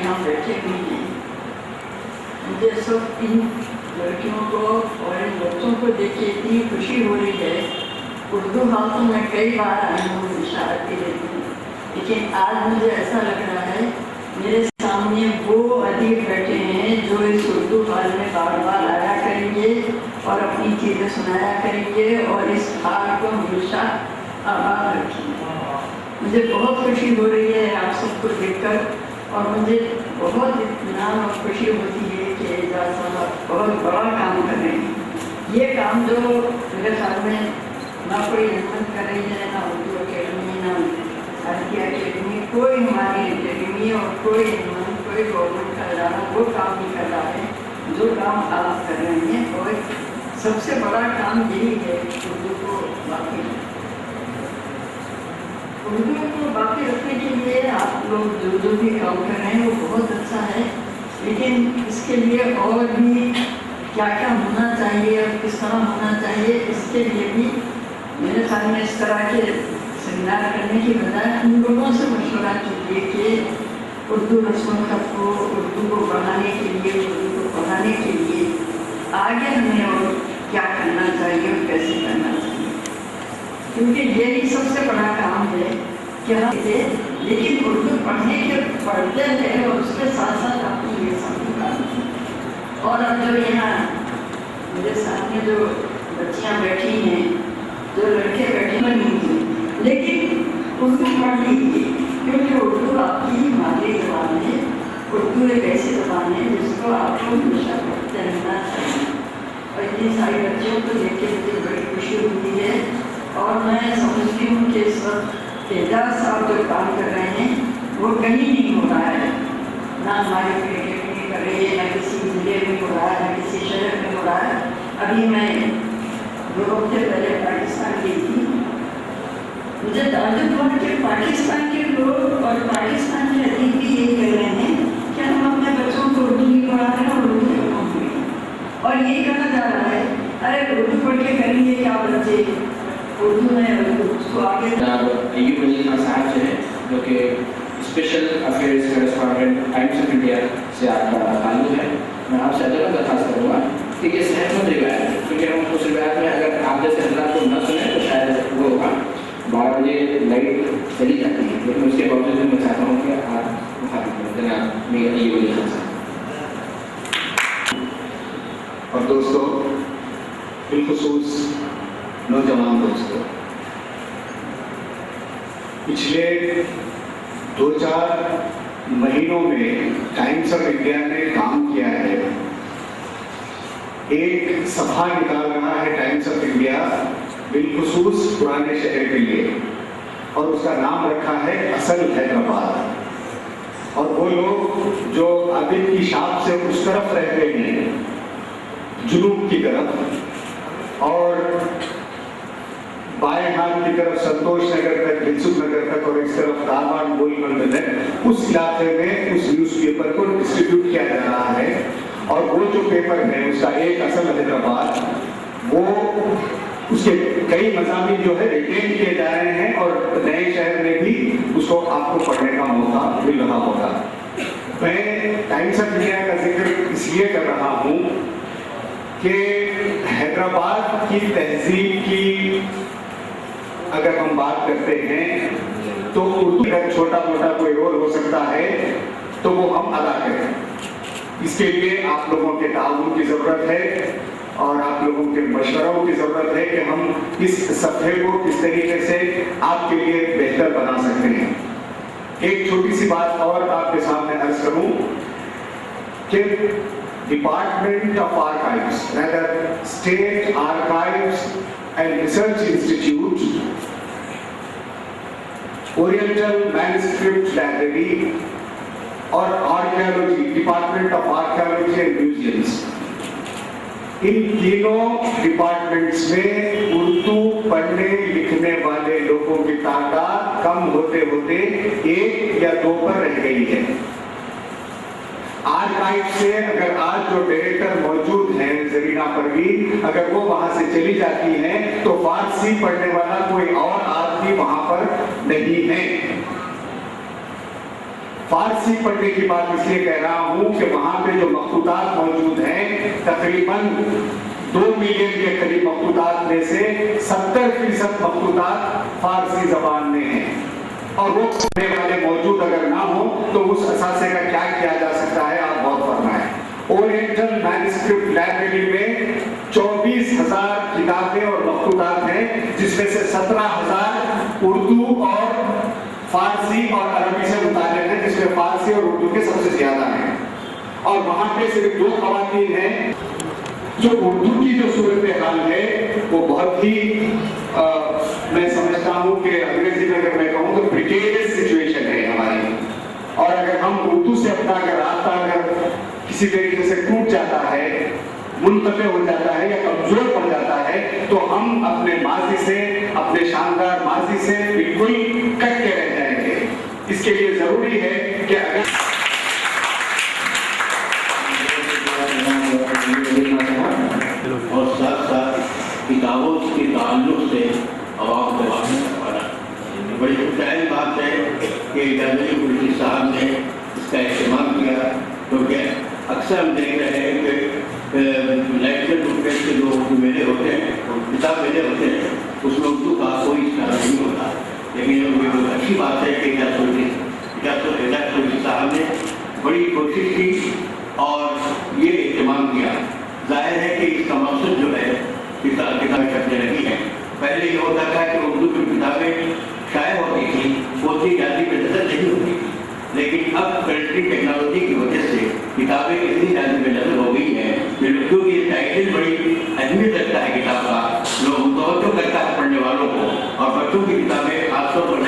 यहाँ बैठे हुए हैं, मुझे सब इन लड़कियों को और इन बच्चों को देख के इतनी खुशी हो रही है। उर्दू हाल तो मैं कई बार आई हूँ, इशारती रहती हूँ, लेकिन आज मुझे ऐसा लग रहा है मेरे सामने वो अदीब बैठे हैं जो इस उर्दू हाल में बार बार आया करेंगे और अपनी चीज़ें सुनाया करेंगे और इस हाल को हमेशा आबाद रखेंगे। मुझे बहुत खुशी हो रही है आप सबको देखकर, और मुझे बहुत इत्मीनान और खुशी होती है कि एजाज साहब बहुत बड़ा काम कर रहे हैं। ये काम जो मेरे ख्याल में ना कोई हिम्मत कर रही है, ना उर्दू अकेडमी, ना भारतीय अकेडमी, कोई हमारी अकेडमी और कोई गवर्नमेंट का इदारा वो काम नहीं कर रहा है जो काम आप कर रहे हैं। और सबसे बड़ा काम यही है उर्दू को बाकी रखने के लिए आप लोग जो भी काम कर रहे हैं वो बहुत अच्छा है, लेकिन इसके लिए और भी क्या क्या होना चाहिए और किस तरह होना चाहिए, इसके लिए भी मेरे ख्याल में इस तरह के सेमिनार करने की बजाय उन लोगों से मशवरा कीजिए कि उर्दू रस्म खत को, उर्दू को बढ़ाने के लिए, उर्दू को पढ़ाने के लिए आगे हमें और क्या करना चाहिए और कैसे करना चाहिए, क्योंकि यही सबसे बड़ा काम है कि हम लेकिन उर्दू पढ़ते हैं और उसके साथ साथ अपनी ये समझ। और अब जो यहाँ मेरे सामने जो बच्चियाँ बैठी हैं, जो लड़के बैठे नहीं, लेकिन उर्दू पढ़ लीजिए, क्योंकि उर्दू आपकी ही मादरी ज़बान है। उर्दू एक ऐसी ज़बान है जिसको आपको हमेशा पढ़ते रहना चाहिए। और इतनी सारी बच्चियों को देख के मुझे बड़ी खुशी होती है, और मैं समझती हूँ कि इस वक्त एजाज साहब जो काम कर रहे हैं वो कहीं नहीं हो रहा है, ना हमारी अकेडमी कर रही है, ना किसी ज़िले में हो रहा है, ना किसी शहर में हो रहा है। अभी मैं 2 हफ्ते पहले पाकिस्तान गई थी, मुझे ताज्जुब हुआ कि पाकिस्तान के लोग और पाकिस्तान के अदीब भी ये कह रहे हैं कि हम अपने बच्चों को उर्दू नहीं पढ़ा रहे हैं और उर्दू पढ़ाएंगे, और यही कहा जा रहा है अरे उर्दू पढ़ के करेंगे क्या बच्चे, उर्दू में उसको आगे। अय्यूब अली खान साहब से जो कि special affairs correspondent times of India से आपका ताल्लुक है, मैं आपसे अदब दरखास्त करूँगा कि ये सेहतमंद रिवायत है, क्योंकि हम उस रिवायत में अगर आप जैसे हजरात को न सुने तो शायद वो होगा 12 बजे लाइट चली जाती है, लेकिन उसके बावजूद मैं चाहता हूँ कि आप जनाब मेरे अय्यूब अली खान साहब। और दोस्तों, बिलखुसूस नौजवान दोस्तों, पिछले 2-4 महीनों में टाइम्स ऑफ इंडिया ने काम किया है, एक सभा निकाल रहा है टाइम्स ऑफ इंडिया बिलखुसूस पुराने शहर के लिए, और उसका नाम रखा है असल हैदराबाद। और वो लोग जो आबिद की शाख से उस तरफ रहते हैं जुनूब की तरफ, और बाएं हाथ की तरफ संतोष नगर तक, दिलसुख नगर तक, और इस तरफ धारवाड़ गोलबंद तक, उस इलाके में उस न्यूज़पेपर को डिस्ट्रीब्यूट किया जा रहा है। और वो जो पेपर है उसका एक असल हैदराबाद, वो उसके कई मज़ामीन जो है रिटेन किए जा रहे हैं, और नए शहर में भी उसको आपको पढ़ने का मौका मिल रहा होगा। मैं टाइम्स ऑफ इंडिया का जिक्र इसलिए कर रहा हूँ कि हैदराबाद की तहजीब की अगर हम बात करते हैं तो उर्दू का छोटा मोटा कोई रोल हो सकता है तो वो हम अदा करें। इसके लिए आप लोगों के ताउन की ज़रूरत है, और आप लोगों के मशवरों की ज़रूरत है कि हम इस सफ़े को किस तरीके से आपके लिए बेहतर बना सकते हैं। एक छोटी सी बात और आपके सामने अर्ज करूं कि department of archives, rather state archives and research institute, oriental manuscript library और archaeology, department of archaeology and museums, इन तीनों डिपार्टमेंट्स में उर्दू पढ़ने लिखने वाले लोगों की तादाद कम होते होते 1 या 2 पर रह गई है। आर्काइव से अगर आज जो डायरेक्टर मौजूद हैं जरीना परवीन, अगर वो वहां से चली जाती हैं तो फारसी पढ़ने वाला कोई और आदमी वहां पर नहीं है। فارسی پڑھنے کی بات اس لیے کہہ رہا ہوں کہ وہاں پہ جو مخطوطات موجود ہیں تقریباً 2 ملین کے قریب مخطوطات میں سے 70% مخطوطات فارسی زبان میں ہیں، اور وہ پڑھنے والے موجود اگر نہ ہوں تو اس اثاثے کا کیا کیا جا سکتا ہے، آپ غور فرمائیں۔ اورینٹل مینuscript لائبریری میں 24,000 کتابیں اور مخطوطات ہیں، جس میں سے 17,000 اردو اور فارسی اور عربی سے متعلق ہیں، جس میں فارسی اور اردو کے سب سے زیادہ ہیں۔ اور وہاں پہ صرف 2 خواتین ہیں۔ جو اردو کی جو صورتحال ہے وہ بہت ہی میں سمجھتا ہوں کہ انگریزی میں اگر میں کہوں تو پریکیریس سچویشن ہے ہماری، اور اگر ہم اردو سے اپنا اگر رابطہ اگر کسی طریقے سے ٹوٹ جاتا ہے، منقطع ہو جاتا ہے یا کمزور پڑ جاتا ہے تو ہم اپنے ماضی سے، اپنے شاندار ماضی سے بالکل کٹ کے رہ جائیں گے۔ اس کے لیے ضروری ہے کہ اگر اور ساتھ ساتھ کتابوں کے تعلق سے عوام کو واقف کروانا بڑی خوشحال بات ہے کہ جنرل مفتی صاحب نے اس کا اہتمام کیا، کیونکہ اکثر ہم دیکھ رہے ہیں کہ لیکچر ٹوٹیج کے جو میلے ہوتے ہیں، کتاب میلے ہوتے ہیں، اس میں اردو کا کوئی اشارہ نہیں ہوتا، لیکن یہ اچھی بات ہے کہ صاحب نے بڑی کوشش کی اور یہ اہتمام کیا۔ ظاہر ہے کہ اس کا مقصد جو ہے کتابیں چھپنے لگی ہیں۔ پہلے یہ ہوتا تھا کہ اردو کی کتابیں شائع ہوتی تھیں، وہ اتنی جلدی پہ نظر نہیں ہوتی تھی، لیکن اب کرنٹری ٹیکنالوجی کی وجہ سے کتابیں اتنی جلدی پہ نظر ہو گئی ہیں کیونکہ یہ ٹائٹل بڑی اہمیت رکھتا ہے کتاب کا، لوگ متوجہ کرتا ہے پڑھنے والوں کو، اور بچوں کی کتابیں خاص طور پر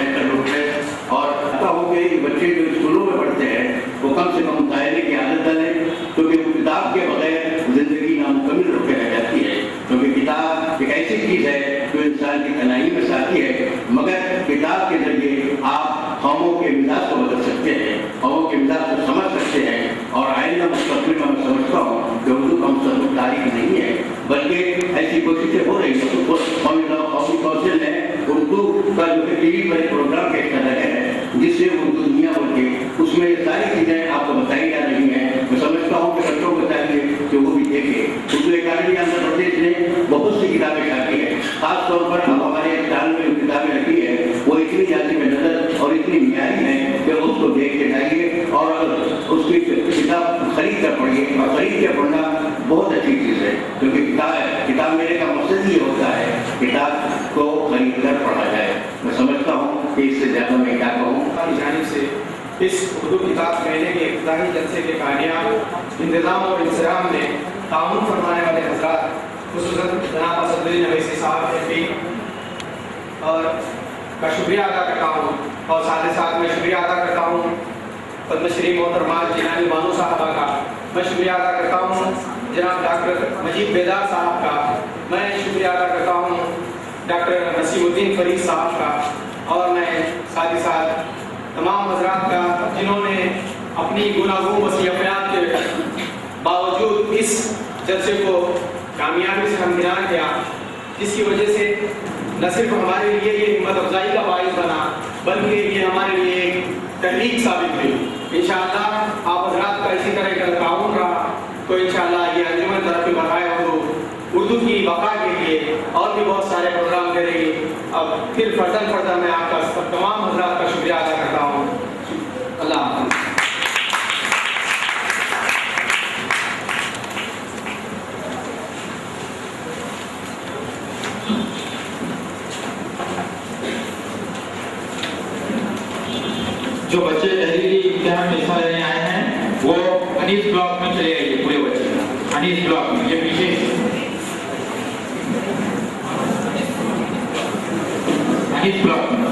اور ایسا ہو کہ بچے جو اسکولوں میں پڑھتے ہیں وہ کم سے کم مطالعے کی عادت ڈالیں، کیونکہ وہ کتاب کے بغیر زندگی نامکمل رک رہ جاتی ہے، کیونکہ کتاب ایک ایسی چیز ہے جو انسان کی تنہائی میں ساتھی ہے، مگر کتاب کے ذریعے آپ قوموں کے مزاج کو بدل سکتے ہیں، قوموں کے مزاج کو سمجھ سکتے ہیں، اور آئندہ مستقبل میں سمجھتا ہوں کہ اردو کا مستقبل تاریخ نہیں ہے، بلکہ ایسی کوششیں ہو رہی ہیں۔ قومی کونسل نے اردو کا جو ہے ٹی وی پر ایک پروگرام پیش کر رہے ہیں جس سے اردو دنیا بول کے اس میں یہ ساری چیزیں آپ کو بتائی جا رہی ہیں۔ میں سمجھتا ہوں کہ بچوں کو چاہیے کہ وہ بھی دیکھیں۔ اردو اکیڈمی آندھر پردیش نے بہت سی کتابیں چھاپی ہیں، خاص طور پر ہم ہمارے اسٹال میں جو کتابیں رکھی ہیں وہ اتنی جاتی میں نظر اور اتنی معیاری ہیں کہ اس کو دیکھ کے جائیے اور اس کی کتاب خرید کر پڑھیے، اور خرید کے پڑھنا بہت اچھی چیز ہے، کیونکہ کتاب میرے کا مقصد یہ ہوتا ہے کتاب کو خرید کر پڑھا جائے۔ میں سمجھتا ہوں کہ اس سے زیادہ میں کیا کہوں۔ کی جانب سے اس اردو کتاب میلے کے افتتاحی جلسے کے کامیاب انتظام اور انصرام میں تعاون فرمانے والے حضرات، خصوصاً جناب اسدالدین اویسی صاحب MP اور کا شکریہ ادا کرتا ہوں، اور ساتھ ہی ساتھ میں شکریہ ادا کرتا ہوں پدم شری محترمہ جنانی بانو صاحبہ کا، میں شکریہ ادا کرتا ہوں جناب ڈاکٹر مجید بیدار صاحب کا، میں شکریہ ادا کرتا ہوں ڈاکٹر نسیم الدین فرید صاحب کا، اور میں ساتھ ہی ساتھ تمام حضرات کا جنہوں نے اپنی گوناگون وصیت کے باوجود اس جلسے کو کامیابی سے ہمکنار کیا، جس کی وجہ سے نہ صرف ہمارے لیے یہ ہمت افزائی کا باعث بنا بلکہ یہ ہمارے لیے ایک تحریک ثابت ہوئی۔ انشاءاللہ آپ حضرات کا اسی طرح کا تعاون رہا تو انشاءاللہ یہ انجمن ترقی برائے اردو کی بقا کے لیے اور بھی بہت سارے پروگرام کرے گی۔ اب پھر فرداً میں آپ کا تمام حضرات کا شکریہ ادا کرتا ہوں۔ اللہ حافظ۔ جو بچے تحریری امتحان میں حصہ لینے آئے ہیں وہ انیس بلاک میں چلے آئیے، پورے بچے انیس بلاک میں، یہ پیچھے انیس بلاک میں